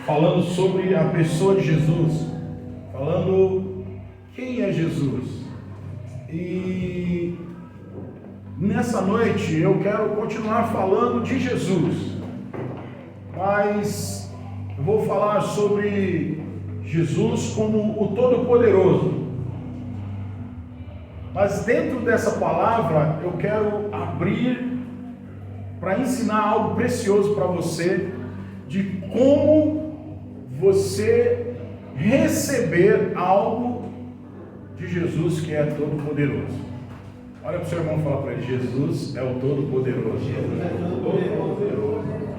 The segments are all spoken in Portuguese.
falando sobre a pessoa de Jesus, falando quem é Jesus. E nessa noite eu quero continuar falando de Jesus, mas eu vou falar sobre Jesus como o Todo-Poderoso. Mas dentro dessa palavra eu quero abrir para ensinar algo precioso para você, de como você receber algo de Jesus que é todo-poderoso. Olha para o seu irmão e fala para ele: Jesus é o todo-poderoso.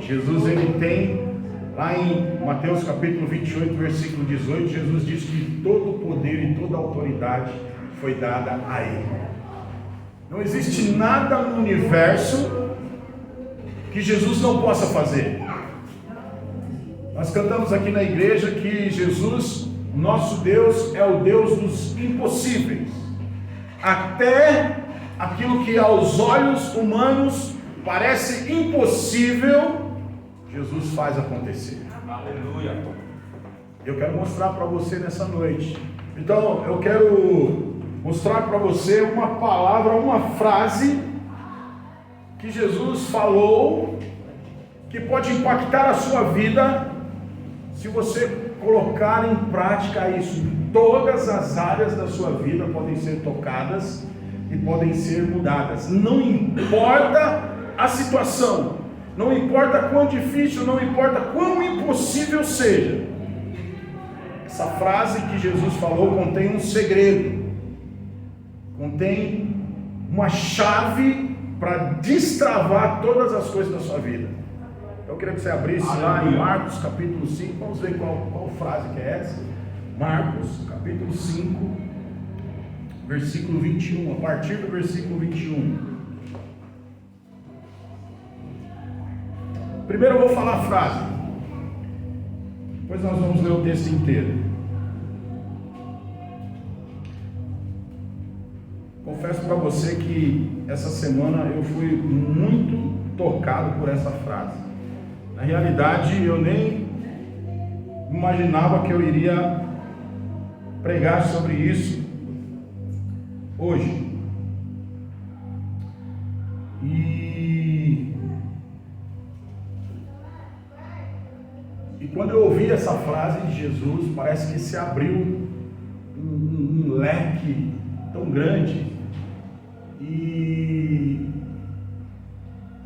Jesus, ele tem, lá em Mateus capítulo 28, versículo 18, Jesus diz que todo o poder e toda a autoridade foi dada a ele. Não existe nada no universo que Jesus não possa fazer. Nós cantamos aqui na igreja que Jesus, nosso Deus, é o Deus dos impossíveis. Até aquilo que aos olhos humanos parece impossível, Jesus faz acontecer. Aleluia. Eu quero mostrar para você nessa noite. Então, eu quero mostrar para você uma palavra, uma frase que Jesus falou, que pode impactar a sua vida, se você colocar em prática isso. Todas as áreas da sua vida podem ser tocadas e podem ser mudadas. Não importa a situação, não importa quão difícil, não importa quão impossível seja. Essa frase que Jesus falou contém um segredo, contém uma chave para destravar todas as coisas da sua vida. Eu queria que você abrisse lá em Marcos capítulo 5, vamos ver qual frase que é essa. Marcos capítulo 5, versículo 21, a partir do versículo 21. Primeiro eu vou falar a frase, depois nós vamos ler o texto inteiro. Confesso para você que essa semana eu fui muito tocado por essa frase. Na realidade, eu nem imaginava que eu iria pregar sobre isso hoje. E quando eu ouvi essa frase de Jesus, parece que se abriu um leque tão grande.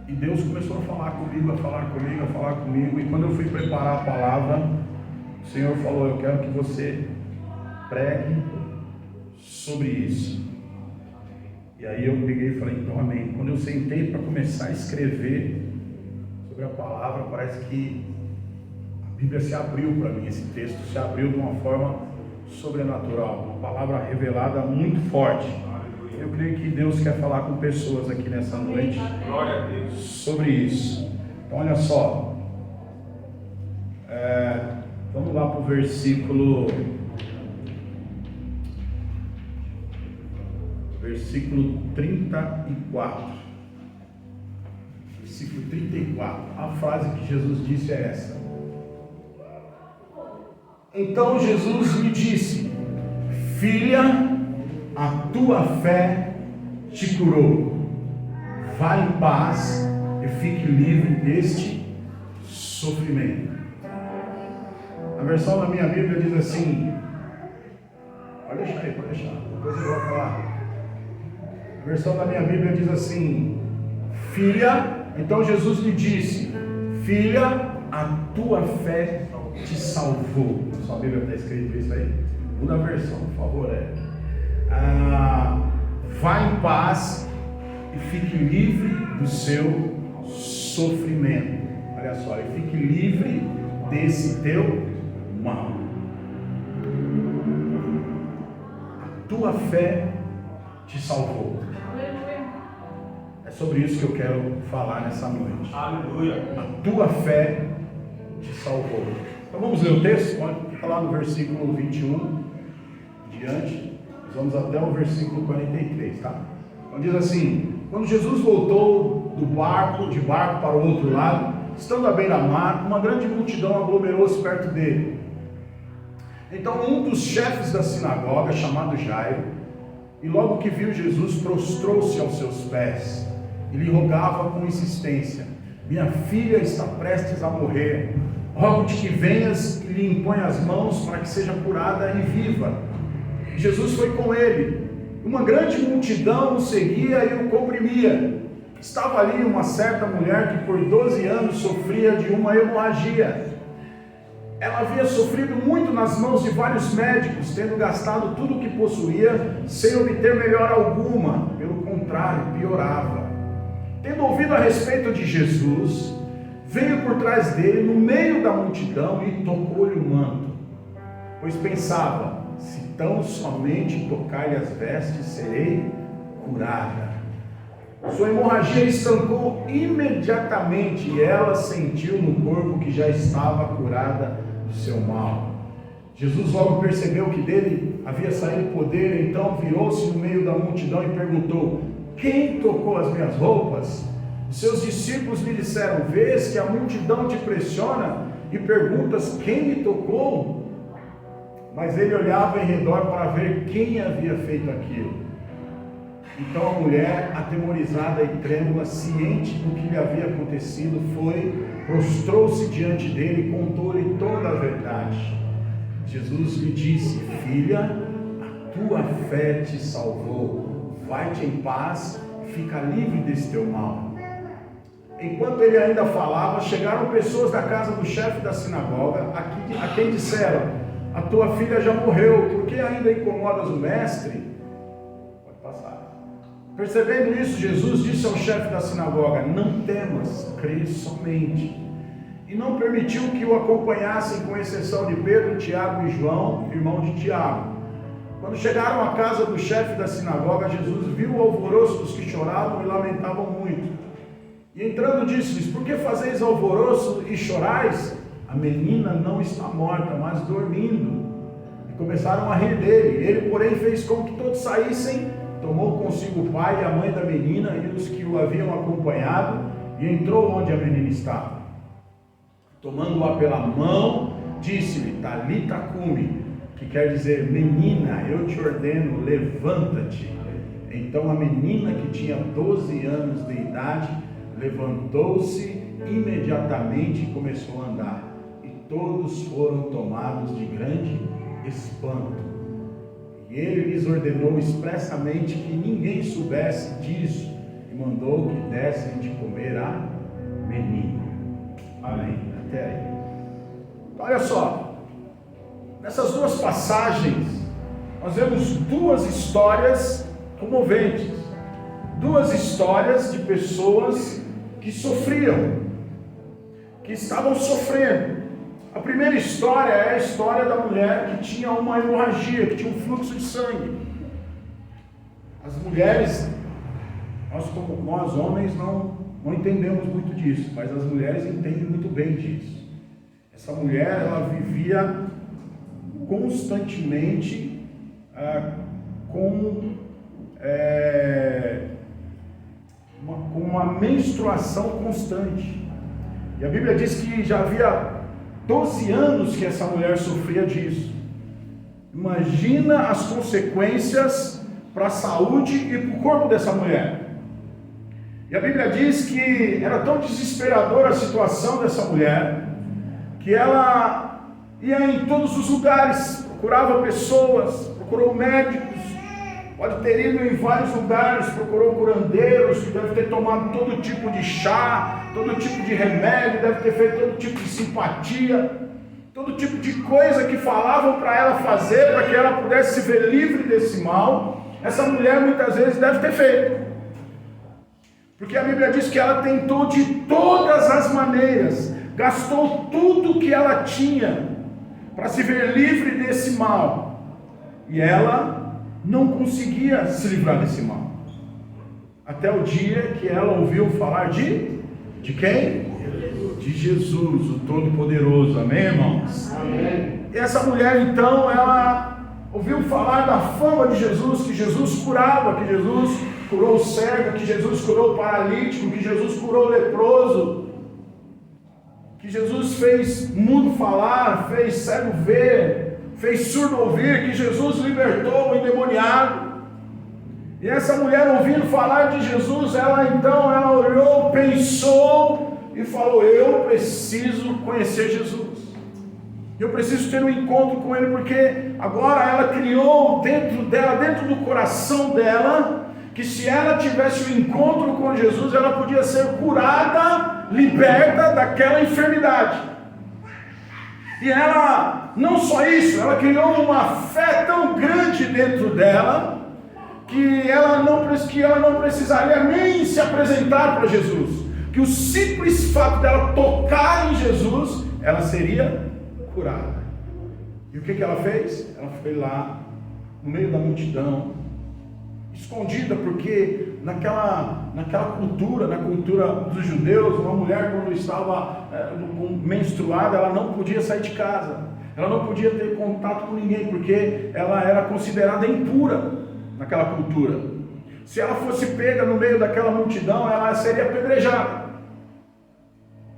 E Deus começou a falar comigo, a falar comigo. E quando eu fui preparar a palavra, o Senhor falou: eu quero que você pregue sobre isso. E aí eu peguei e falei: então amém. Quando eu sentei para começar a escrever sobre a palavra, parece que a Bíblia se abriu para mim, esse texto se abriu de uma forma sobrenatural, uma palavra revelada muito forte. Eu creio que Deus quer falar com pessoas aqui nessa noite sobre isso. Então olha só, vamos lá para o versículo 34. Versículo 34. A frase que Jesus disse é essa: então Jesus me disse: filha, a tua fé te curou. Vá em paz e fique livre deste sofrimento. A versão da minha Bíblia diz assim, pode deixar, depois eu vou falar. A versão da minha Bíblia diz assim: filha, então Jesus lhe disse: filha, a tua fé te salvou. Sua Bíblia está escrito isso aí? Muda a versão, por favor. Vá em paz e fique livre do seu sofrimento. Olha só, e fique livre desse teu mal. A tua fé te salvou. É sobre isso que eu quero falar nessa noite. Aleluia. A tua fé te salvou. Então vamos ler o texto? Fica lá no versículo 21 diante. Nós vamos até o versículo 43, tá? Então diz assim: quando Jesus voltou de barco para o outro lado, estando à beira-mar, uma grande multidão aglomerou-se perto dele. Então um dos chefes da sinagoga, chamado Jairo, e logo que viu Jesus, prostrou-se aos seus pés e lhe rogava com insistência: minha filha está prestes a morrer, rogo-te que venhas e lhe impõe as mãos para que seja curada e viva. E Jesus foi com ele. Uma grande multidão o seguia e o comprimia. Estava ali uma certa mulher que por 12 anos sofria de uma hemorragia. Ela havia sofrido muito nas mãos de vários médicos, tendo gastado tudo o que possuía, sem obter melhora alguma. Pelo contrário, piorava. Tendo ouvido a respeito de Jesus, veio por trás dele, no meio da multidão, e tocou-lhe o manto, pois pensava: se tão somente tocar-lhe as vestes, serei curada. Sua hemorragia estancou imediatamente, e ela sentiu no corpo que já estava curada do seu mal. Jesus logo percebeu que dele havia saído poder, então virou-se no meio da multidão e perguntou: quem tocou as minhas roupas? Os seus discípulos lhe disseram: vês que a multidão te pressiona e perguntas quem me tocou? Mas ele olhava em redor para ver quem havia feito aquilo. Então a mulher, atemorizada e trêmula, ciente do que lhe havia acontecido, prostrou-se diante dele e contou-lhe toda a verdade. Jesus lhe disse: filha, a tua fé te salvou, vai-te em paz e fica livre desse teu mal. Enquanto ele ainda falava, chegaram pessoas da casa do chefe da sinagoga, a quem disseram: a tua filha já morreu, por que ainda incomodas o mestre? Pode passar. Percebendo isso, Jesus disse ao chefe da sinagoga: não temas, crê somente. E não permitiu que o acompanhassem, com exceção de Pedro, Tiago e João, irmão de Tiago. Quando chegaram à casa do chefe da sinagoga, Jesus viu o alvoroço dos que choravam e lamentavam muito. E entrando disse-lhes: por que fazeis alvoroço e chorais? A menina não está morta, mas dormindo. E começaram a rir dele. Ele, porém, fez com que todos saíssem, tomou consigo o pai e a mãe da menina e os que o haviam acompanhado, e entrou onde a menina estava. Tomando-a pela mão, disse-lhe: Talita cumi, que quer dizer: menina, eu te ordeno, levanta-te. Então a menina, que tinha 12 anos de idade, levantou-se imediatamente e começou a andar. E todos foram tomados de grande espanto. E ele lhes ordenou expressamente que ninguém soubesse disso, e mandou que dessem de comer a menina. Amém. Até aí. Olha só, nessas duas passagens, nós vemos duas histórias comoventes. Duas histórias de pessoas que sofriam, que estavam sofrendo. A primeira história é a história da mulher que tinha uma hemorragia, que tinha um fluxo de sangue. As mulheres, nós homens não entendemos muito disso, mas as mulheres entendem muito bem disso. Essa mulher, ela vivia constantemente com uma menstruação constante. E a Bíblia diz que já havia 12 anos que essa mulher sofria disso. Imagina as consequências para a saúde e para o corpo dessa mulher. E a Bíblia diz que era tão desesperadora a situação dessa mulher, que ela ia em todos os lugares, procurava pessoas, procurou médicos, pode ter ido em vários lugares, procurou curandeiros, deve ter tomado todo tipo de chá, todo tipo de remédio, deve ter feito todo tipo de simpatia, todo tipo de coisa que falavam para ela fazer, para que ela pudesse se ver livre desse mal. Essa mulher muitas vezes deve ter feito, porque a Bíblia diz que ela tentou de todas as maneiras, gastou tudo que ela tinha para se ver livre desse mal, e ela não conseguia se livrar desse mal, até o dia que ela ouviu falar de quem? De Jesus, o Todo-Poderoso. Amém, irmãos? Amém. E essa mulher, então, ela ouviu falar da fama de Jesus, que Jesus curava, que Jesus curou o cego, que Jesus curou o paralítico, que Jesus curou o leproso. que Jesus fez mudo falar, fez cego ver, fez surdo ouvir, que Jesus libertou o endemoniado. E essa mulher, ouvindo falar de Jesus, ela olhou, pensou e falou: eu preciso conhecer Jesus. Eu preciso ter um encontro com Ele, porque agora ela criou dentro dela, dentro do coração dela, que se ela tivesse um encontro com Jesus, ela podia ser curada, liberta daquela enfermidade. E ela, não só isso, ela criou uma fé tão grande dentro dela, que ela não precisaria nem se apresentar para Jesus, que o simples fato dela tocar em Jesus, ela seria curada. E o que ela fez? Ela foi lá, no meio da multidão, escondida, porque naquela cultura, na cultura dos judeus, uma mulher quando estava menstruada, ela não podia sair de casa, ela não podia ter contato com ninguém, porque ela era considerada impura naquela cultura. Se ela fosse pega no meio daquela multidão, ela seria apedrejada.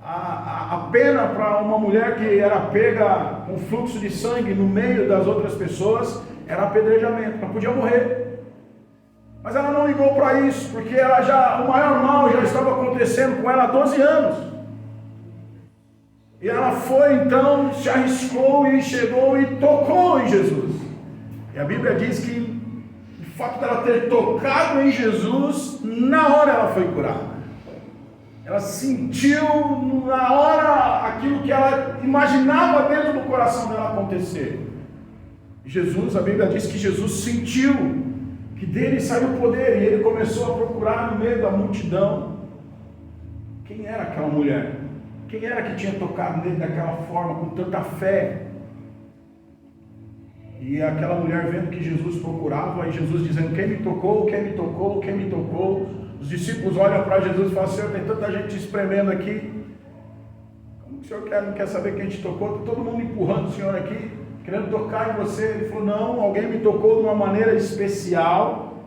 A pena para uma mulher que era pega com fluxo de sangue no meio das outras pessoas era apedrejamento, ela podia morrer. Mas ela não ligou para isso, porque o maior mal já estava acontecendo com ela há 12 anos. E ela foi então, se arriscou e chegou e tocou em Jesus. E a Bíblia diz que o fato dela ter tocado em Jesus, na hora ela foi curada. Ela sentiu na hora aquilo que ela imaginava dentro do coração dela acontecer. Jesus, a Bíblia diz que Jesus sentiu que dele saiu o poder, e ele começou a procurar no meio da multidão quem era aquela mulher, quem era que tinha tocado nele daquela forma, com tanta fé. E aquela mulher vendo que Jesus procurava, e Jesus dizendo: quem me tocou, quem me tocou, quem me tocou? Os discípulos olham para Jesus e falam: Senhor, tem tanta gente te espremendo aqui, como que o Senhor não quer saber quem te tocou? Está todo mundo empurrando o Senhor aqui, querendo tocar em você. Ele falou: não, alguém me tocou de uma maneira especial,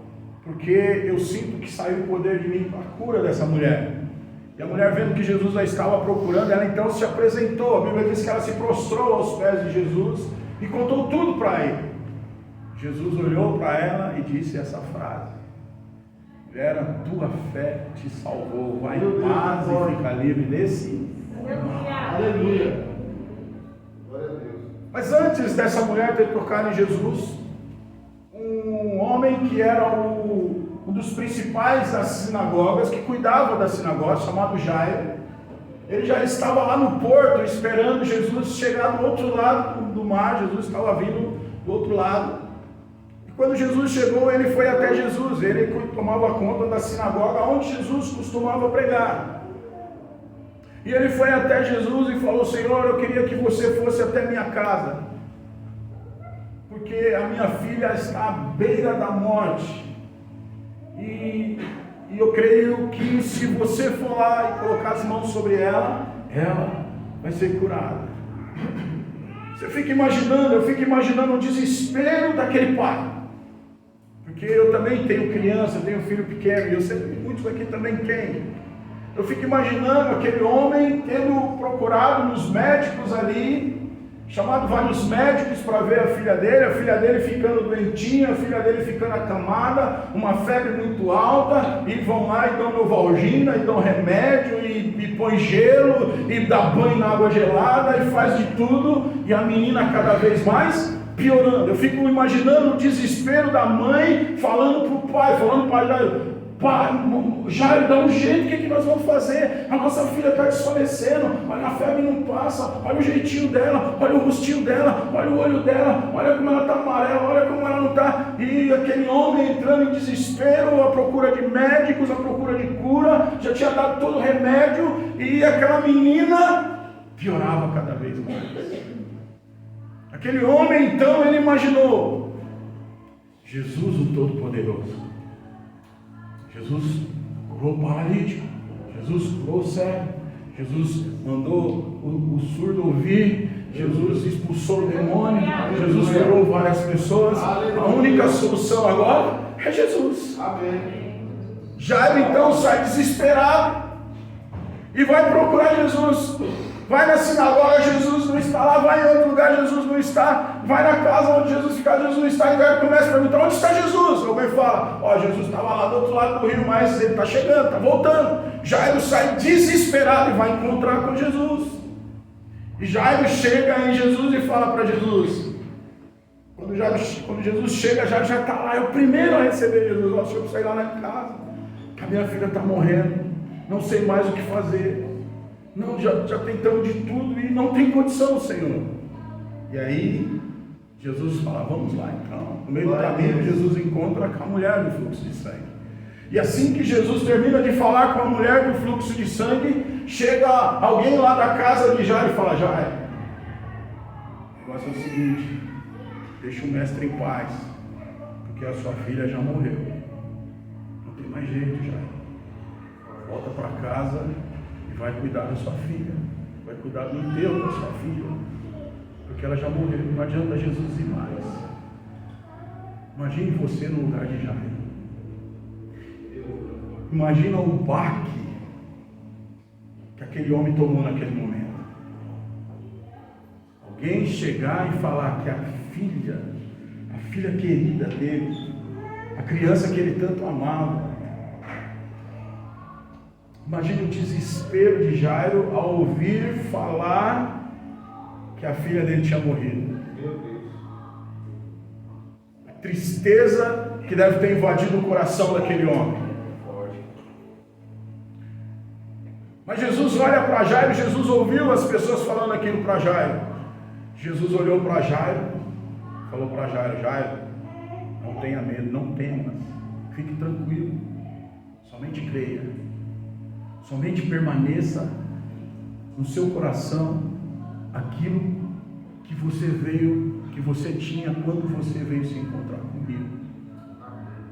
porque eu sinto que saiu o poder de mim para a cura dessa mulher. E a mulher, vendo que Jesus a estava procurando, ela então se apresentou. A Bíblia diz que ela se prostrou aos pés de Jesus e contou tudo para ele. Jesus olhou para ela e disse essa frase: Vera, tua fé te salvou, vai em paz e fica livre desse. Aleluia. Glória a Deus. Mas antes dessa mulher ter tocado em Jesus, um homem que era um dos principais das sinagogas, que cuidava da sinagoga, chamado Jairo, ele já estava lá no porto esperando Jesus chegar do outro lado do mar. Jesus estava vindo do outro lado. E quando Jesus chegou, ele foi até Jesus. Ele tomava conta da sinagoga onde Jesus costumava pregar. E ele foi até Jesus e falou: Senhor, eu queria que você fosse até minha casa, porque a minha filha está à beira da morte. E eu creio que se você for lá e colocar as mãos sobre ela, ela vai ser curada. Eu fico imaginando o desespero daquele pai. Porque eu também tenho criança, eu tenho filho pequeno, e eu sei que muitos aqui também têm. Eu fico imaginando aquele homem tendo procurado nos médicos ali, chamado vários médicos para ver a filha dele ficando doentinha, a filha dele ficando acamada, uma febre muito alta, e vão lá e dão Novalgina, e dão remédio, e põe gelo, e dá banho na água gelada, e faz de tudo, e a menina cada vez mais piorando. Eu fico imaginando o desespero da mãe falando para o pai, pai, Jairo, dá um jeito, o que nós vamos fazer? A nossa filha está desfalecendo, olha, a febre não passa, olha o jeitinho dela, olha o rostinho dela, olha o olho dela, olha como ela está amarela, olha como ela não está. E aquele homem entrando em desespero, à procura de médicos, à procura de cura, já tinha dado todo o remédio, e aquela menina piorava cada vez mais. Aquele homem então, ele imaginou: Jesus o Todo-Poderoso, Jesus curou o paralítico, Jesus curou o cego, Jesus mandou o surdo ouvir, Jesus expulsou o demônio, Jesus curou várias pessoas. A única solução agora é Jesus. Amém. Jairo então sai desesperado e vai procurar Jesus. Vai na sinagoga, Jesus não está lá. Vai em outro lugar, Jesus não está. Vai na casa onde Jesus fica, Jesus não está. Então ele começa a perguntar: onde está Jesus? Alguém fala: ó, Jesus estava lá do outro lado do rio, mas ele está chegando, está voltando. Jairo sai desesperado e vai encontrar com Jesus. E Jairo chega em Jesus e fala para Jesus. Quando Jesus chega, Jairo já está lá, é o primeiro a receber Jesus. Ó, Senhor, sair lá na casa, que a minha filha está morrendo, não sei mais o que fazer. Não, já tentamos de tudo e não tem condição, Senhor. E aí, Jesus fala: vamos lá então. No meio do caminho, Jesus encontra com a mulher do fluxo de sangue. E assim que Jesus termina de falar com a mulher do fluxo de sangue, chega alguém lá da casa de Jairo e fala: Jairo, o negócio é o seguinte, deixa o mestre em paz, porque a sua filha já morreu. Não tem mais jeito, Jairo. Volta para casa e vai cuidar da sua filha. Vai cuidar do enterro da sua filha, porque ela já morreu. Não adianta Jesus ir mais. Imagine você no lugar de Jairo. Imagina o baque que aquele homem tomou naquele momento. Alguém chegar e falar que a filha querida dele, a criança que ele tanto amava. Imagina o desespero de Jairo ao ouvir falar que a filha dele tinha morrido. A tristeza que deve ter invadido o coração daquele homem. Mas Jesus olha para Jairo, Jesus ouviu as pessoas falando aquilo para Jairo. Jesus olhou para Jairo, falou para Jairo: Jairo, não tenha medo, não temas, fique tranquilo, somente creia, somente permaneça no seu coração aquilo que você tinha quando você veio se encontrar comigo.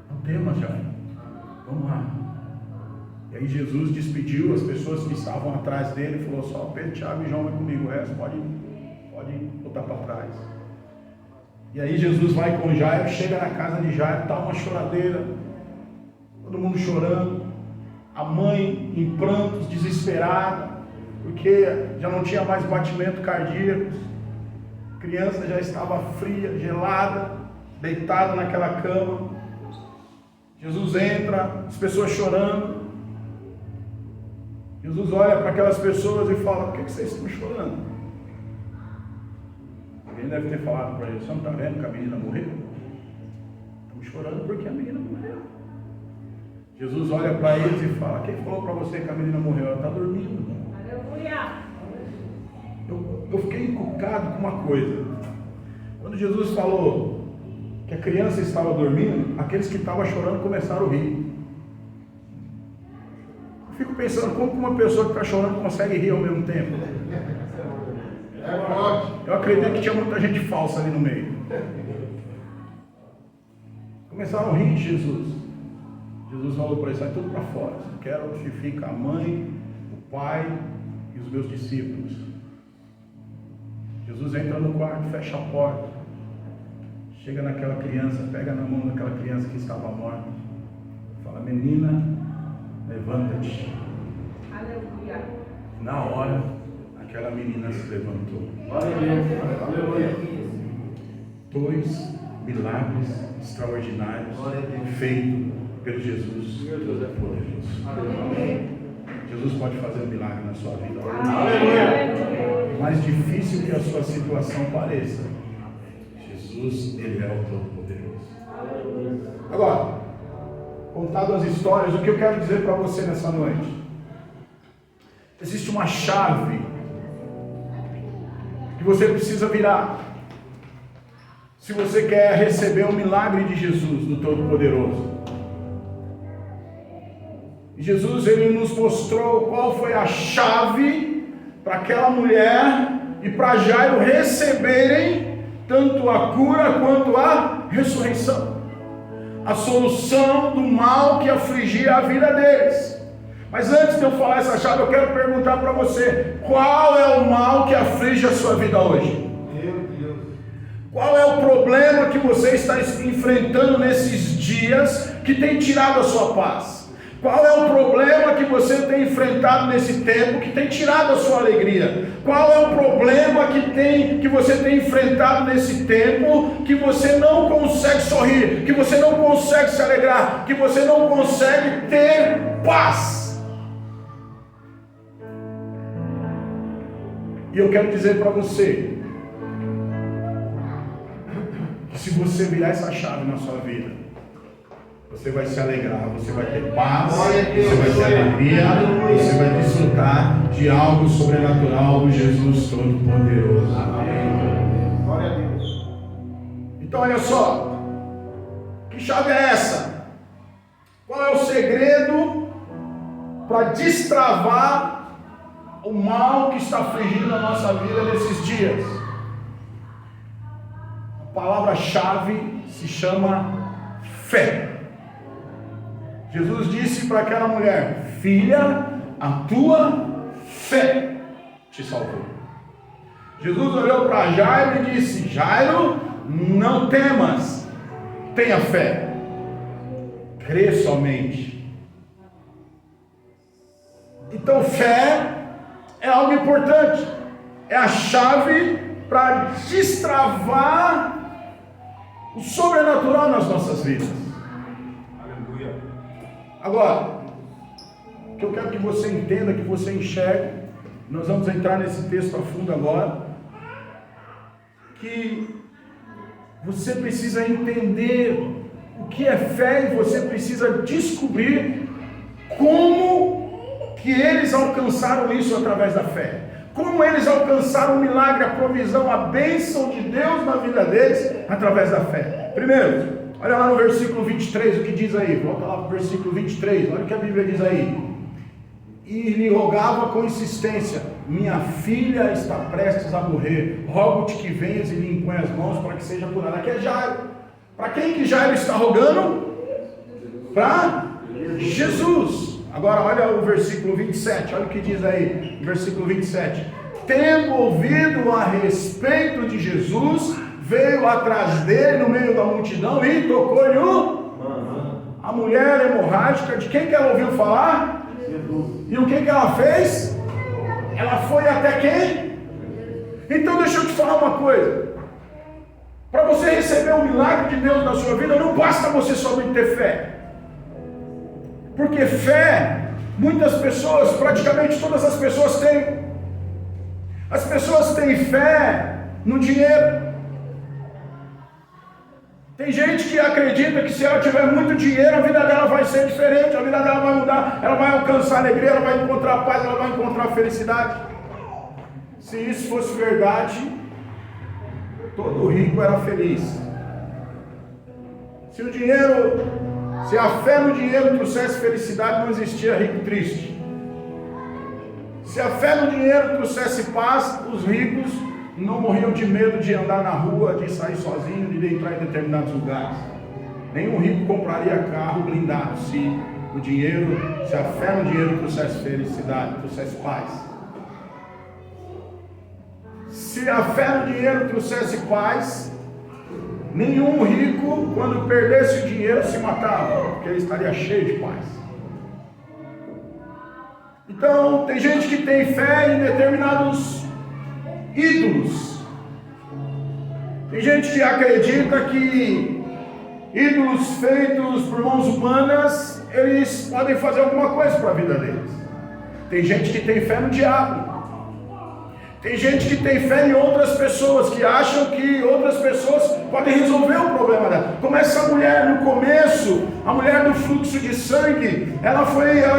Não temas, Jairo, vamos lá. E aí Jesus despediu as pessoas que estavam atrás dele e falou: só Pedro, Tiago e João vai comigo, o resto pode botar para trás. E aí Jesus vai com Jairo, chega na casa de Jairo, está uma choradeira, todo mundo chorando, a mãe em prantos, desesperada, porque já não tinha mais batimento cardíaco, a criança já estava fria, gelada, deitada naquela cama. Jesus entra, as pessoas chorando. Jesus olha para aquelas pessoas e fala: por que vocês estão chorando? Alguém deve ter falado para ele: você não está vendo que a menina morreu? Estamos chorando porque a menina morreu. Jesus olha para eles e fala: quem falou para você que a menina morreu? Ela está dormindo. Aleluia! Eu fiquei encucado com uma coisa. Quando Jesus falou que a criança estava dormindo, aqueles que estavam chorando começaram a rir. Fico pensando, como uma pessoa que está chorando consegue rir ao mesmo tempo? Eu acredito que tinha muita gente falsa ali no meio. Começaram a rir de Jesus. Jesus falou para eles: sai tudo para fora. Quero que fique a mãe, o pai e os meus discípulos. Jesus entra no quarto, fecha a porta, chega naquela criança, pega na mão daquela criança que estava morta, fala: menina, levanta-te. Aleluia. Na hora, aquela menina se levantou. Aleluia. 2 milagres extraordinários feitos pelo Jesus Todo-Poderoso. Jesus pode fazer um milagre na sua vida. Aleluia. Mais difícil que a sua situação pareça, Jesus, Ele é o Todo-Poderoso. Agora, contado as histórias, o que eu quero dizer para você nessa noite? Existe uma chave que você precisa virar se você quer receber o milagre de Jesus, do Todo-Poderoso. E Jesus, Ele nos mostrou qual foi a chave para aquela mulher e para Jairo receberem tanto a cura quanto a ressurreição, a solução do mal que afligia a vida deles. Mas antes de eu falar essa chave, eu quero perguntar para você: qual é o mal que aflige a sua vida hoje? Meu Deus. Qual é o problema que você está enfrentando nesses dias que tem tirado a sua paz, Qual é o problema que você tem enfrentado nesse tempo que tem tirado a sua alegria? Qual é o problema que você tem enfrentado nesse tempo que você não consegue sorrir, que você não consegue se alegrar, que você não consegue ter paz? E eu quero dizer para você que se você virar essa chave na sua vida, você vai se alegrar, você vai ter paz, você vai ter alegria, você vai desfrutar de algo sobrenatural do Jesus Todo-Poderoso. Amém. Glória a Deus. Então olha só, que chave é essa? Qual é o segredo para destravar o mal que está afligindo a nossa vida nesses dias? A palavra-chave se chama fé. Jesus disse para aquela mulher: filha, a tua fé te salvou. Jesus olhou para Jairo e disse: Jairo, não temas, tenha fé, crê somente. Então fé é algo importante, é a chave para destravar o sobrenatural nas nossas vidas. Agora, o que eu quero que você entenda, que você enxergue, nós vamos entrar nesse texto a fundo agora, que você precisa entender o que é fé e você precisa descobrir como que eles alcançaram isso através da fé. Como eles alcançaram o milagre, a provisão, a bênção de Deus na vida deles através da fé. Primeiro, olha lá no versículo 23 o que diz aí. Volta lá para o versículo 23. Olha o que a Bíblia diz aí. E lhe rogava com insistência: minha filha está prestes a morrer. Rogo-te que venhas e lhe impõe as mãos para que seja curada. Aqui é Jairo. Para quem que Jairo está rogando? Para Jesus. Agora olha o versículo 27. Olha o que diz aí. Versículo 27. Tendo ouvido a respeito de Jesus, veio atrás dele no meio da multidão e tocou-lhe a mulher hemorrágica. De quem que ela ouviu falar? Jesus. E o que que ela fez? Ela foi até quem? Então deixa eu te falar uma coisa. Para você receber o milagre de Deus na sua vida, não basta você somente ter fé. Porque fé, muitas pessoas, praticamente todas as pessoas têm. As pessoas têm fé no dinheiro. Tem gente que acredita que se ela tiver muito dinheiro, a vida dela vai ser diferente, a vida dela vai mudar, ela vai alcançar alegria, ela vai encontrar paz, ela vai encontrar felicidade. Se isso fosse verdade, todo rico era feliz. Se a fé no dinheiro trouxesse felicidade, não existia rico triste. Se a fé no dinheiro trouxesse paz, os ricos não morriam de medo de andar na rua, de sair sozinho, de entrar em determinados lugares. Nenhum rico compraria carro blindado se a fé no dinheiro trouxesse felicidade, trouxesse paz. Se a fé no dinheiro trouxesse paz, nenhum rico, quando perdesse o dinheiro, se matava, porque ele estaria cheio de paz. Então, tem gente que tem fé em determinados ídolos. Tem gente que acredita que ídolos feitos por mãos humanas, eles podem fazer alguma coisa para a vida deles. Tem gente que tem fé no diabo. Tem gente que tem fé em outras pessoas, que acham que outras pessoas podem resolver o problema dela. Como essa mulher no começo, a mulher do fluxo de sangue, ela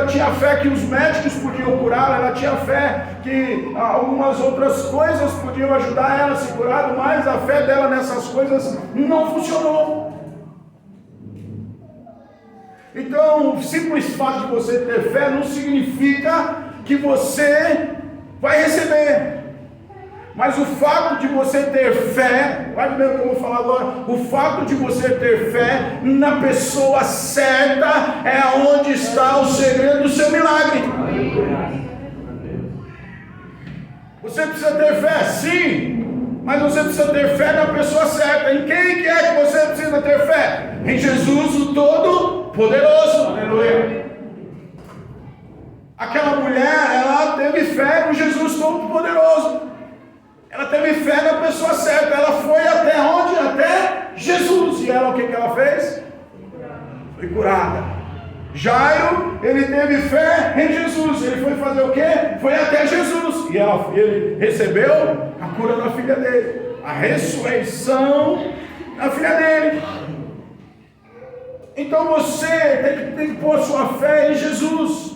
tinha fé que os médicos podiam curá-la, ela tinha fé que algumas outras coisas podiam ajudar ela a se curar, mas a fé dela nessas coisas não funcionou. Então, o simples fato de você ter fé não significa que você vai receber. Mas o fato de você ter fé, vai ver o que eu vou falar agora, o fato de você ter fé na pessoa certa é onde está o segredo do seu milagre. Você precisa ter fé, sim, mas você precisa ter fé na pessoa certa. Em quem que é que você precisa ter fé? Em Jesus, o Todo-Poderoso. Aleluia. Aquela mulher, ela teve fé no Jesus Todo-Poderoso. Ela teve fé na pessoa certa. Ela foi até onde? Até Jesus. E ela, o que ela fez? Foi curada. Jairo, ele teve fé em Jesus. Ele foi fazer o quê? Foi até Jesus. E ele recebeu a cura da filha dele. A ressurreição da filha dele. Então você tem que pôr sua fé em Jesus.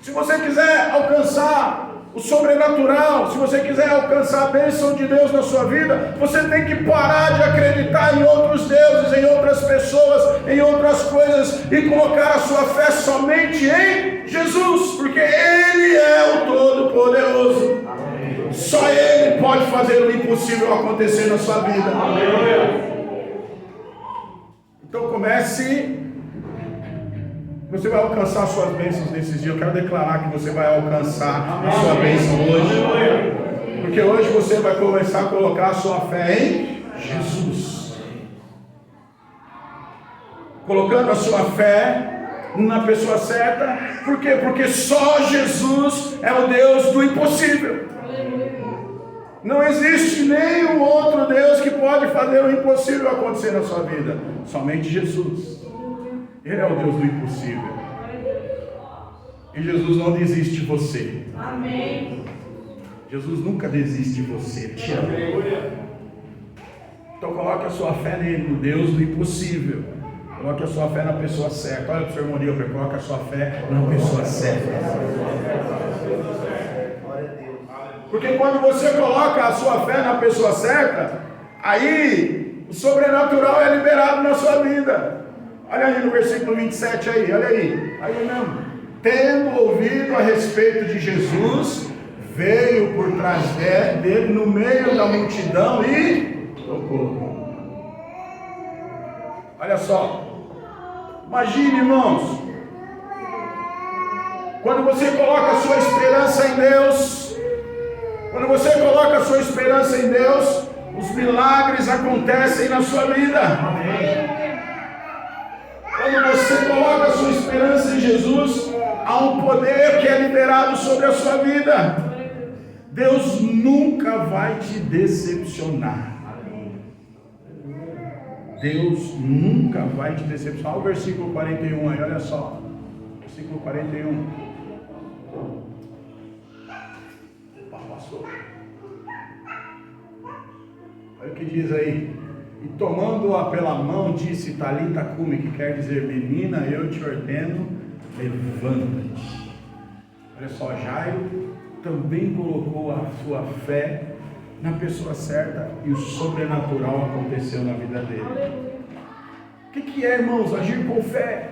Se você quiser alcançar o sobrenatural, se você quiser alcançar a bênção de Deus na sua vida, você tem que parar de acreditar em outros deuses, em outras pessoas, em outras coisas, e colocar a sua fé somente em Jesus, porque Ele é o Todo-Poderoso. Só Ele pode fazer o impossível acontecer na sua vida. Então comece. Você vai alcançar suas bênçãos nesses dias. Eu quero declarar que você vai alcançar a sua bênção hoje. Porque hoje você vai começar a colocar a sua fé em Jesus. Colocando a sua fé na pessoa certa. Por quê? Porque só Jesus é o Deus do impossível. Não existe nenhum outro Deus que pode fazer o impossível acontecer na sua vida. Somente Jesus. Ele é o Deus do impossível. E Jesus não desiste de você. Amém. Jesus nunca desiste de você. Te ama. Então coloque a sua fé nele, no Deus do impossível. Coloque a sua fé na pessoa certa. Olha para o seu irmão ali, coloque a sua fé na pessoa certa. Porque quando você coloca a sua fé na pessoa certa, aí o sobrenatural é liberado na sua vida. Olha aí no versículo 27 aí, olha aí. Aí mesmo. Tendo ouvido a respeito de Jesus, veio por trás dele, no meio da multidão e tocou. Olha só. Imagine, irmãos. Quando você coloca a sua esperança em Deus, quando você coloca a sua esperança em Deus, os milagres acontecem na sua vida. Amém. Quando você coloca a sua esperança em Jesus, há um poder que é liberado sobre a sua vida. Deus nunca vai te decepcionar. Deus nunca vai te decepcionar. Olha o versículo 41 aí, olha só. Versículo 41. Opa, passou. Olha o que diz aí. E tomando-a pela mão, disse: Talita cumi, que quer dizer: menina, eu te ordeno, levanta-te. Olha só, Jairo também colocou a sua fé na pessoa certa e o sobrenatural aconteceu na vida dele. O que é, irmãos? Agir com fé.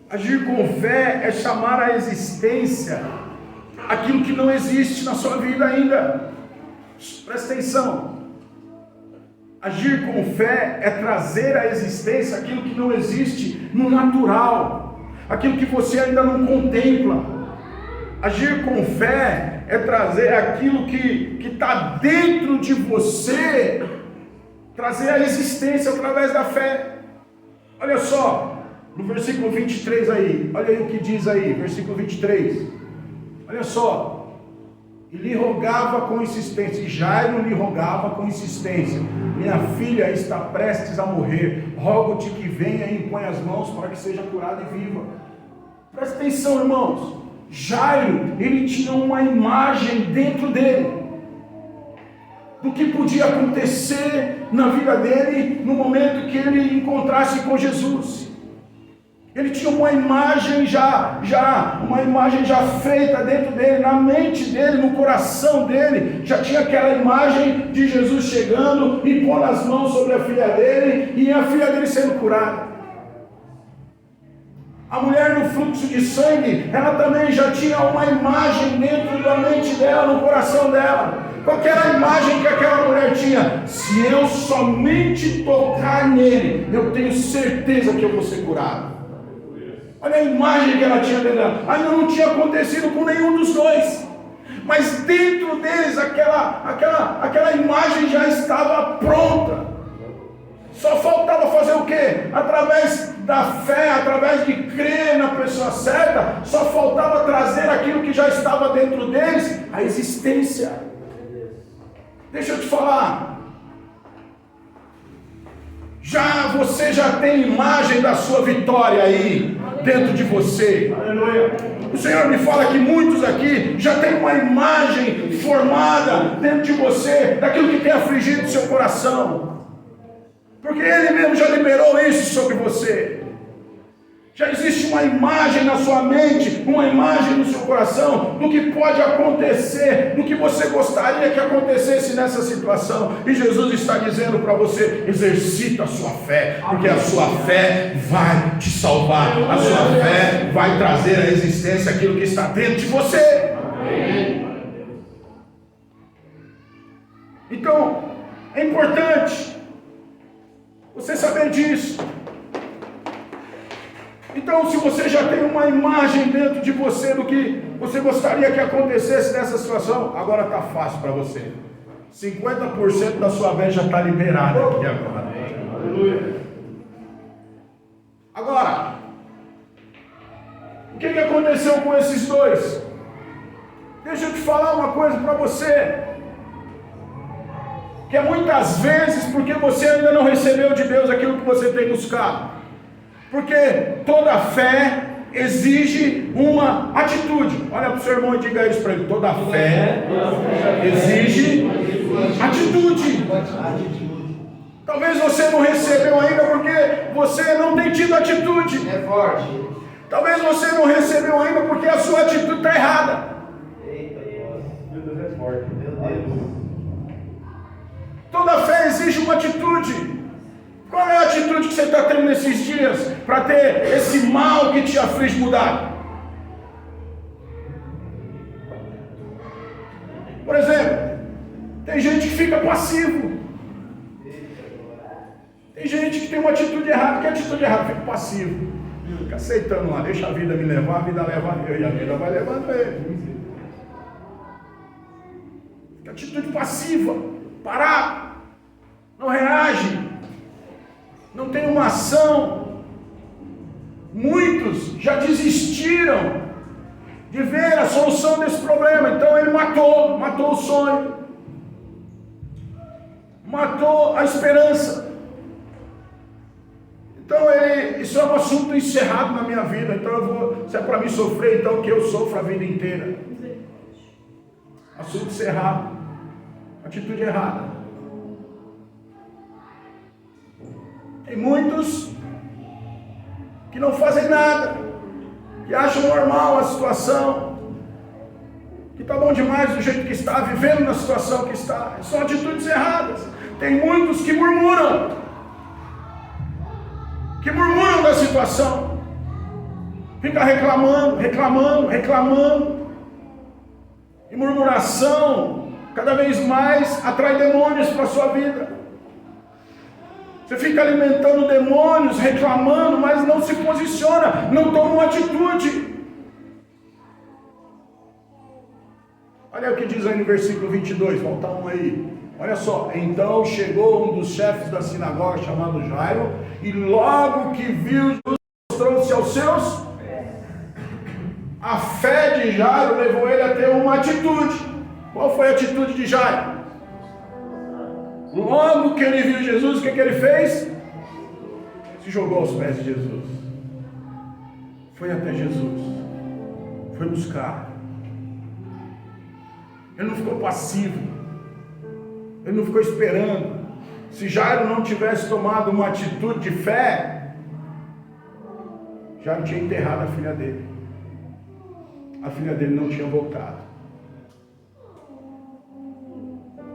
Agir com fé é chamar à existência aquilo que não existe na sua vida ainda. Presta atenção. Agir com fé é trazer à existência aquilo que não existe no natural, aquilo que você ainda não contempla. Agir com fé é trazer aquilo que está dentro de você, trazer à existência através da fé. Olha só, no versículo 23 aí, olha aí o que diz aí, versículo 23. Olha só. E lhe rogava com insistência, e Jairo lhe rogava com insistência: minha filha está prestes a morrer, rogo-te que venha e impõe as mãos para que seja curada e viva. Presta atenção, irmãos. Jairo, ele tinha uma imagem dentro dele do que podia acontecer na vida dele no momento que ele encontrasse com Jesus. Ele tinha uma imagem uma imagem já feita dentro dele, na mente dele, no coração dele, já tinha aquela imagem de Jesus chegando e pondo as mãos sobre a filha dele e a filha dele sendo curada. A mulher no fluxo de sangue, ela também já tinha uma imagem dentro da mente dela, no coração dela. Qual era a imagem que aquela mulher tinha? Se eu somente tocar nele, eu tenho certeza que eu vou ser curado. Olha a imagem que ela tinha dentro dela. Ainda não tinha acontecido com nenhum dos dois, mas dentro deles aquela imagem já estava pronta. Só faltava faltava fazer o quê? Através da fé, através de crer na pessoa certa, só faltava trazer aquilo que já estava dentro deles, a existência. Deixa eu te falar. Você já tem imagem da sua vitória aí dentro de você. Aleluia. O Senhor me fala que muitos aqui já tem uma imagem formada dentro de você daquilo que tem afligido o seu coração, porque Ele mesmo já liberou isso sobre você. Já existe uma imagem na sua mente, uma imagem no seu coração do que pode acontecer, do que você gostaria que acontecesse nessa situação. E Jesus está dizendo para você: exercita a sua fé, porque a sua fé vai te salvar. A sua fé vai trazer à existência aquilo que está dentro de você. Então, é importante você saber disso. Então, se você já tem uma imagem dentro de você do que você gostaria que acontecesse nessa situação, agora está fácil para você. 50% da sua fé já está liberada aqui agora. Aleluia. Agora, o que aconteceu com esses dois? Deixa eu te falar uma coisa para você. Que é muitas vezes porque você ainda não recebeu de Deus aquilo que você tem buscado. Porque toda fé exige uma atitude. Olha para o seu irmão e diga isso para ele: toda fé exige atitude. Talvez você não recebeu ainda porque você não tem tido atitude. É forte. Talvez você não recebeu ainda porque a sua atitude está errada. Eita, meu Deus, é forte. Meu Deus. Toda fé exige uma atitude. Qual é a atitude que você está tendo nesses dias para ter esse mal que te aflige mudar? Por exemplo, tem gente que fica passivo. Tem gente que tem uma atitude errada. Que atitude errada? Fica passivo. Fica aceitando lá. Deixa a vida me levar, a vida leva eu e a vida vai levando ele. Fica atitude passiva. Parado. Não reage. Não tem uma ação. Muitos já desistiram de ver a solução desse problema. Então ele matou o sonho, matou a esperança. Então isso é um assunto encerrado na minha vida. Então se é para mim sofrer, então que eu sofro a vida inteira. Assunto encerrado, atitude errada. Tem muitos que não fazem nada, que acham normal a situação, que está bom demais do jeito que está, vivendo na situação que está. São atitudes erradas. Tem muitos que murmuram da situação, fica reclamando, e murmuração cada vez mais atrai demônios para a sua vida. Você fica alimentando demônios, reclamando, mas não se posiciona, não toma uma atitude. Olha o que diz aí no versículo 22, volta um aí. Olha só: então chegou um dos chefes da sinagoga chamado Jairo, e logo que viu Jesus, mostrou-se aos seus. A fé de Jairo levou ele a ter uma atitude. Qual foi a atitude de Jairo? Logo que ele viu Jesus, o que ele fez? Se jogou aos pés de Jesus. Foi até Jesus. Foi buscar. Ele não ficou passivo. Ele não ficou esperando. Se Jairo não tivesse tomado uma atitude de fé, Jairo tinha enterrado a filha dele. A filha dele não tinha voltado.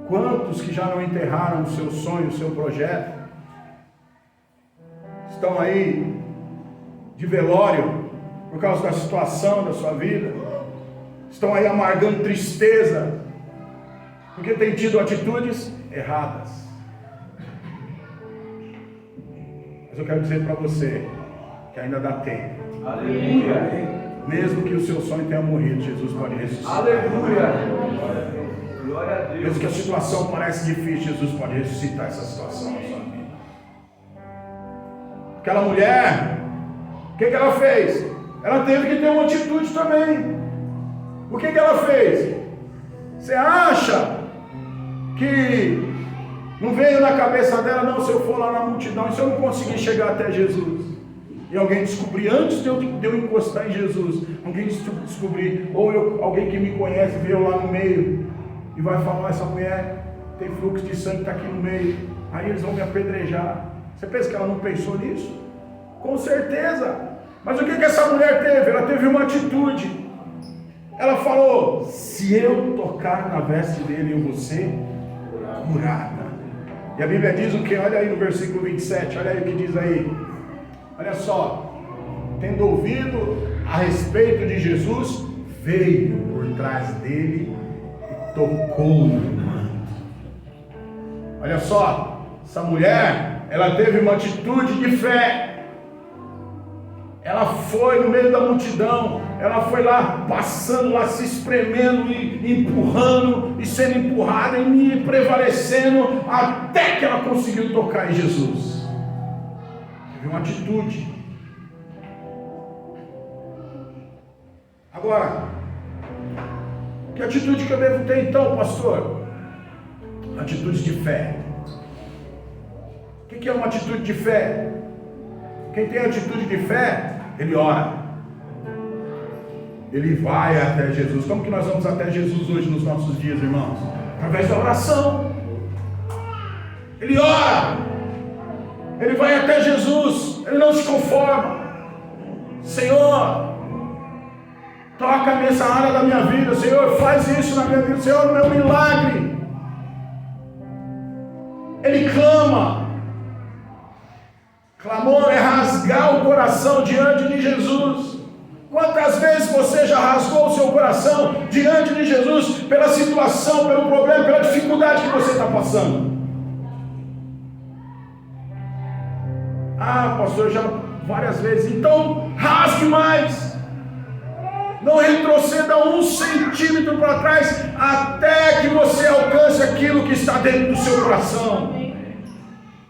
Quantos que já não enterraram o seu sonho, o seu projeto, estão aí de velório por causa da situação da sua vida, estão aí amargando tristeza, porque têm tido atitudes erradas. Mas eu quero dizer para você que ainda dá tempo. Aleluia. Mesmo que o seu sonho tenha morrido, Jesus pode ressuscitar. Aleluia. Glória a Deus. Mesmo que a situação pareça difícil, Jesus pode ressuscitar essa situação na sua vida. Aquela mulher, o que ela fez? Ela teve que ter uma atitude também. O que ela fez? Você acha que não veio na cabeça dela, não, se eu for lá na multidão, se eu não conseguir chegar até Jesus, e alguém descobrir, antes de eu encostar em Jesus, alguém descobrir, ou alguém que me conhece, veio lá no meio, e vai falar, essa mulher tem fluxo de sangue, está aqui no meio, aí eles vão me apedrejar. Você pensa que ela não pensou nisso? Com certeza. Mas o que essa mulher teve? Ela teve uma atitude. Ela falou, se eu tocar na veste dele, eu vou ser curada. E a Bíblia diz o que? Olha aí no versículo 27, olha aí o que diz aí. Olha só, tendo ouvido a respeito de Jesus, veio por trás dele e tocou no manto. Olha só, essa mulher, ela teve uma atitude de fé. Ela foi no meio da multidão, ela foi lá, passando lá, se espremendo e empurrando, e sendo empurrada e prevalecendo, até que ela conseguiu tocar em Jesus. Teve uma atitude. Agora, que atitude que eu devo ter então, pastor? Atitude de fé. O que é uma atitude de fé? Quem tem atitude de fé, ele ora, ele vai até Jesus. Como que nós vamos até Jesus hoje nos nossos dias, irmãos? Através da oração. Ele ora, ele vai até Jesus, ele não se conforma. Senhor, toca nessa área da minha vida, Senhor, faz isso na minha vida, Senhor, meu milagre. Ele clama. Clamor é rasgar o coração diante de Jesus. Quantas vezes você já rasgou o seu coração diante de Jesus pela situação, pelo problema, pela dificuldade que você está passando? Ah, pastor, já várias vezes. Então, rasgue mais. Não retroceda 1 centímetro para trás até que você alcance aquilo que está dentro do seu coração.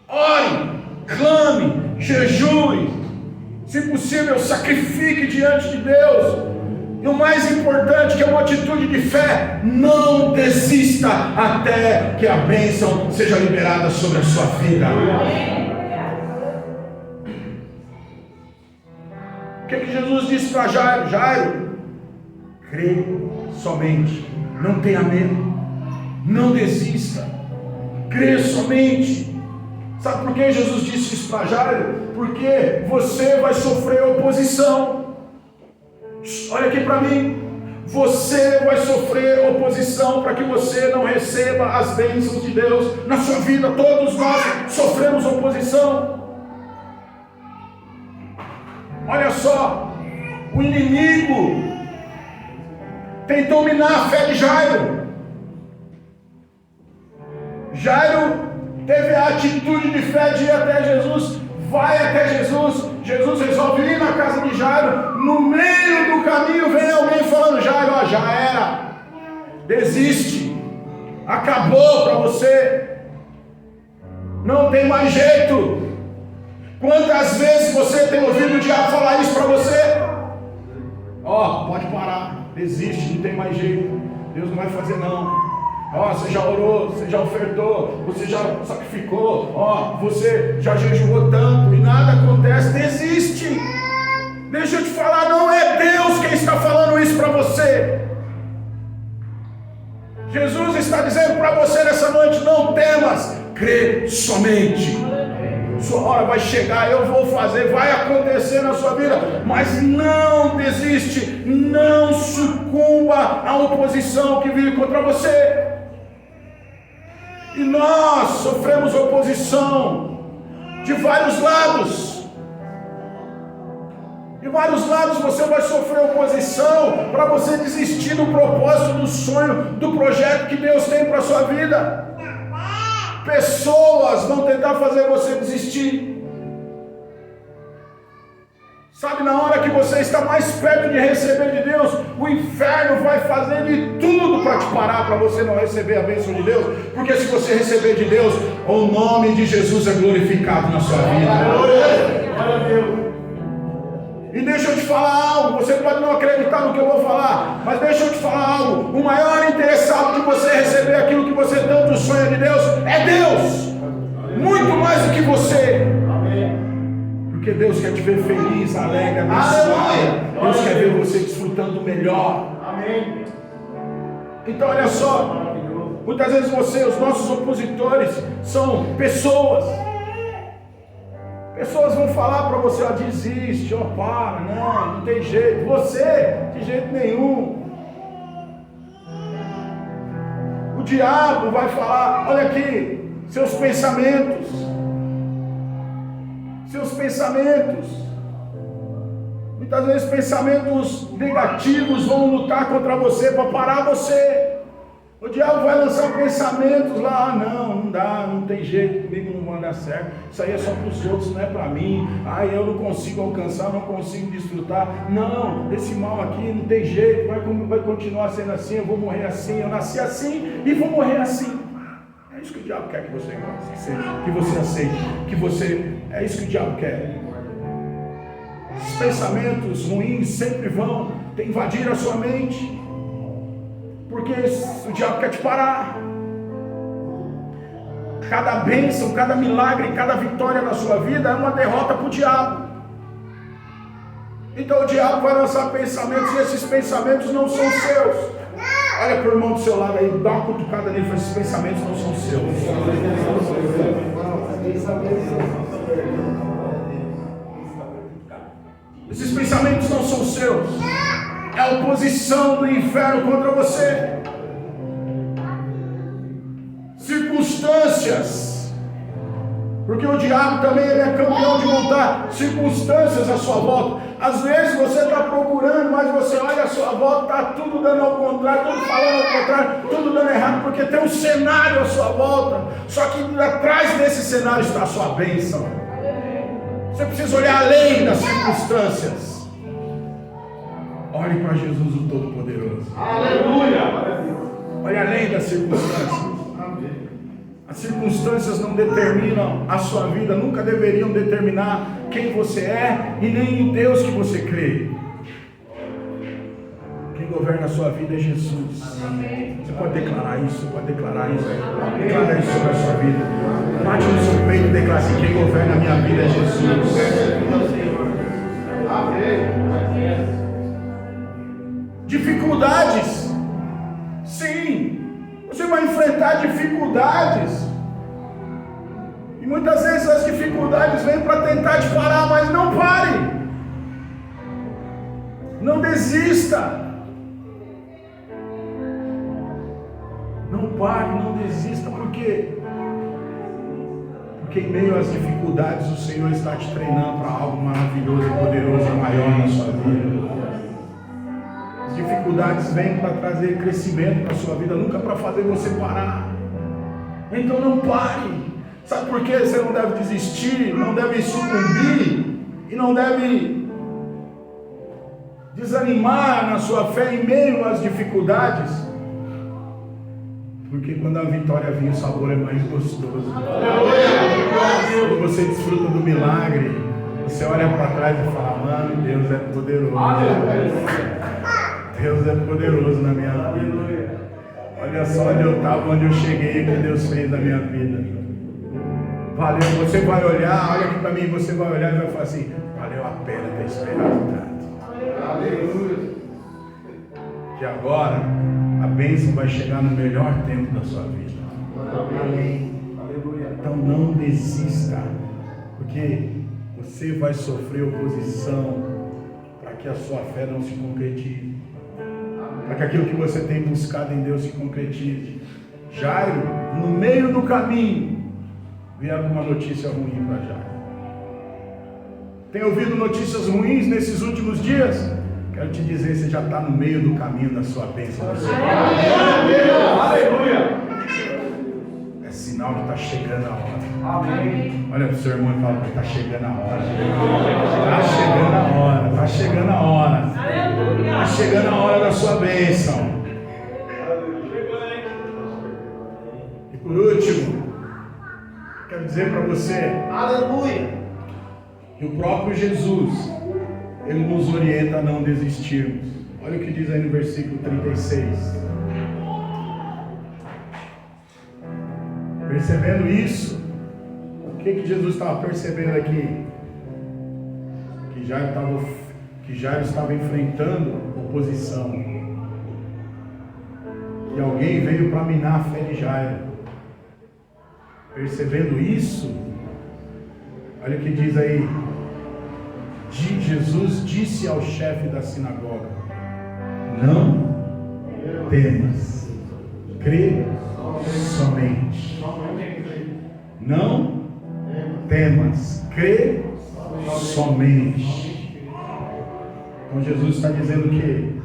Ore, clame, jejue, se possível sacrifique diante de Deus, e o mais importante, que é uma atitude de fé, não desista até que a bênção seja liberada sobre a sua vida. O que Jesus disse para Jairo? Jairo, crê somente, não tenha medo, não desista, crê somente. Sabe por que Jesus disse isso para Jairo? Porque você vai sofrer oposição. Olha aqui para mim. Você vai sofrer oposição para que você não receba as bênçãos de Deus na sua vida. Todos nós sofremos oposição. Olha só, o inimigo tentou minar a fé de Jairo. Jairo teve a atitude de fé de ir até Jesus, vai até Jesus. Jesus resolve ir na casa de Jairo. No meio do caminho vem alguém falando: Jairo, ó, já era, desiste, acabou para você, não tem mais jeito. Quantas vezes você tem ouvido o diabo falar isso para você? Ó, pode parar, desiste, não tem mais jeito, Deus não vai fazer não. Ó, você já orou, você já ofertou, você já sacrificou, ó, você já jejuou tanto e nada acontece, desiste. Deixa eu te falar, não é Deus quem está falando isso para você. Jesus está dizendo para você nessa noite: não temas, crê somente. Sua hora vai chegar, eu vou fazer, vai acontecer na sua vida, mas não desiste, não sucumba à oposição que vive contra você. E nós sofremos oposição de vários lados. De vários lados você vai sofrer oposição para você desistir do propósito, do sonho, do projeto que Deus tem para a sua vida. Pessoas vão tentar fazer você desistir. Sabe, na hora que você está mais perto de receber de Deus, o inferno vai fazer de tudo para te parar, para você não receber a bênção de Deus. Porque se você receber de Deus, o nome de Jesus é glorificado na sua vida. Glória a Deus. E deixa eu te falar algo, você pode não acreditar no que eu vou falar, mas deixa eu te falar algo. O maior interessado de você receber aquilo que você tanto sonha de Deus é Deus. Muito mais do que você. Porque Deus quer te ver feliz, alegre, abençoado. Deus quer ver você desfrutando do melhor. Amém. Então olha só, muitas vezes os nossos opositores são pessoas. Pessoas vão falar para você, ó, desiste, ó, para, não tem jeito. Você, de jeito nenhum. O diabo vai falar, olha aqui, seus pensamentos. Seus pensamentos. Muitas vezes pensamentos negativos vão lutar contra você para parar você. O diabo vai lançar pensamentos lá, não dá, não tem jeito, comigo não vai dar certo, isso aí é só para os outros, não é para mim, eu não consigo alcançar, não consigo desfrutar, não, esse mal aqui não tem jeito, vai continuar sendo assim, eu vou morrer assim, eu nasci assim e vou morrer assim. É isso que o diabo quer que você goste, que você aceite, é isso que o diabo quer. Os pensamentos ruins sempre vão invadir a sua mente. Porque o diabo quer te parar. Cada bênção, cada milagre, cada vitória na sua vida é uma derrota para o diabo. Então o diabo vai lançar pensamentos e esses pensamentos não são seus. Olha para o irmão do seu lado aí, dá uma cutucada nele e fala, esses pensamentos não são seus. Esses pensamentos não são seus. É a oposição do inferno contra você. Circunstâncias. Porque o diabo também ele é campeão de montar circunstâncias à sua volta. Às vezes você está procurando, mas você olha à sua volta, está tudo dando ao contrário, tudo falando ao contrário, tudo dando errado, porque tem um cenário à sua volta. Só que atrás desse cenário está a sua bênção. Você precisa olhar além das circunstâncias. Olhe para Jesus, o Todo-Poderoso. Aleluia! Olhe além das circunstâncias. As circunstâncias não determinam a sua vida, nunca deveriam determinar quem você é e nem o Deus que você crê. Quem governa a sua vida é Jesus. Você pode declarar isso, Declara isso sobre a sua vida. Bate no seu peito e declara assim: quem governa a minha vida é Jesus. Amém. Dificuldades, sim, você vai enfrentar dificuldades, e muitas vezes as dificuldades vêm para tentar te parar, mas não pare, não desista, não pare, não desista, porque em meio às dificuldades o Senhor está te treinando para algo maravilhoso, poderoso, maior na sua vida. Dificuldades vêm para trazer crescimento para a sua vida, nunca para fazer você parar. Então não pare. Sabe por quê? Você não deve desistir, não deve sucumbir e não deve desanimar na sua fé em meio às dificuldades. Porque quando a vitória vem, o sabor é mais gostoso. Quando você desfruta do milagre, você olha para trás e fala: mano, Deus é poderoso. Deus é poderoso na minha vida. Olha só onde eu estava, onde eu cheguei, o que Deus fez na minha vida. Valeu, você vai olhar, olha aqui para mim, você vai olhar e vai falar assim: valeu a pena ter esperado tanto. Aleluia. Que agora a bênção vai chegar no melhor tempo da sua vida. Amém. Então não desista, porque você vai sofrer oposição para que a sua fé não se concretize. Para que aquilo que você tem buscado em Deus se concretize. Jairo, no meio do caminho, vieram com uma notícia ruim para Jairo. Tem ouvido notícias ruins nesses últimos dias? Quero te dizer, você já está no meio do caminho da sua bênção. Aleluia! Aleluia! É sinal sinal que está chegando a hora. Amém. Olha para o seu irmão e fala: está chegando a hora. Está chegando a hora. Está chegando a hora. Está chegando a hora da sua bênção. E por último, quero dizer para você, Aleluia. que o próprio Jesus, ele nos orienta a não desistirmos. Olha o que diz aí no versículo 36. Percebendo isso, o que Jesus estava percebendo aqui? Que Jairo estava enfrentando oposição. E alguém veio para minar a fé de Jairo. Percebendo isso, olha o que diz aí. Jesus disse ao chefe da sinagoga: não temas, crê somente. Não temas, crê somente. Então Jesus está dizendo que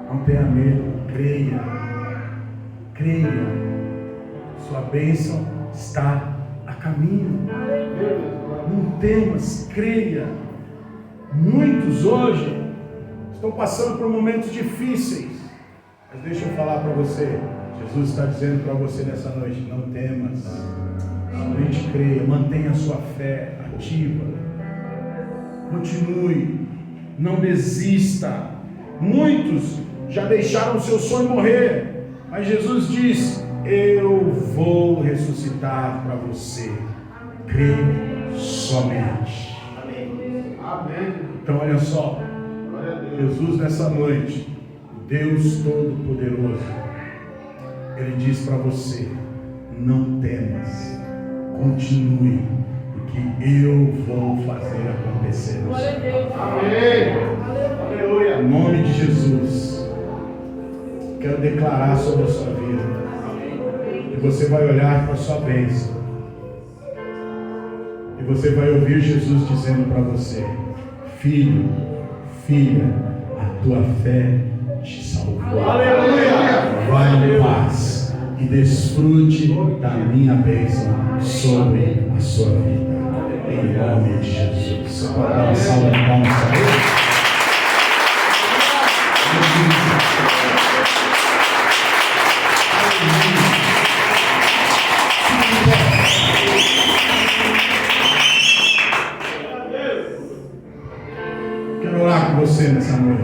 não tenha medo, creia, creia, sua bênção está a caminho. Não temas, creia. Muitos hoje estão passando por momentos difíceis, mas deixa eu falar para você, Jesus está dizendo para você nessa noite: não temas, somente creia, mantenha a sua fé ativa, continue, não desista. Muitos já deixaram o seu sonho morrer, mas Jesus diz: eu vou ressuscitar para você, creia somente. Amém. Então olha só, Jesus nessa noite, Deus Todo-Poderoso, Ele diz para você: não temas, continue, porque eu vou fazer acontecer. Amém. Aleluia. Em nome de Jesus, quero declarar sobre a sua vida, que você vai olhar para a sua bênção, e você vai ouvir Jesus dizendo para você: filho, filha, a tua fé te salvou. Aleluia. Vai em paz e desfrute da minha bênção sobre a sua vida. Em nome de Jesus. Você pode dar uma salva de palmas para Ele? Quero orar com você nessa noite.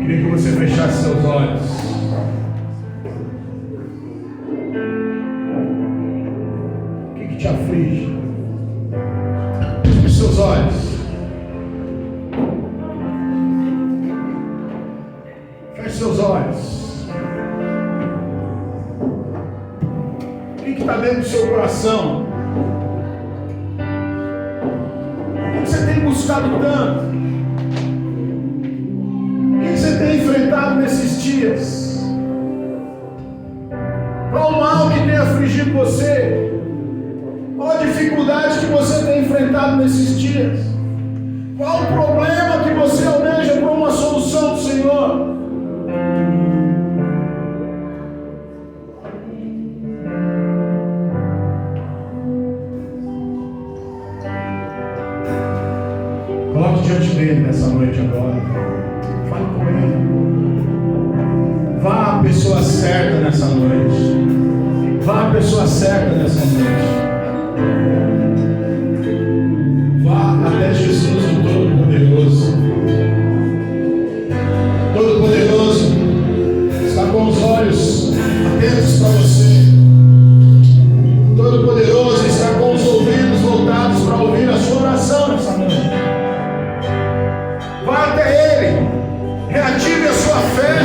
Queria que você fechasse seus olhos. O que te aflige? Feche seus olhos. Feche seus olhos. O que está dentro do seu coração? O que você tem buscado tanto? O que você tem enfrentado nesses dias? Qual o mal que tem afligido você? Qual a dificuldade que você tem enfrentado nesses dias? Qual o problema que você almeja por uma solução do Senhor? Coloque diante dele nessa noite agora. Fale com ele. Vá à pessoa certa nessa noite. Vá à pessoa certa nessa noite. Vá até Jesus, o Todo-Poderoso. Todo-Poderoso está com os olhos atentos para você. Todo-Poderoso está com os ouvidos voltados para ouvir a sua oração nessa noite. Vá até Ele, reative a sua fé.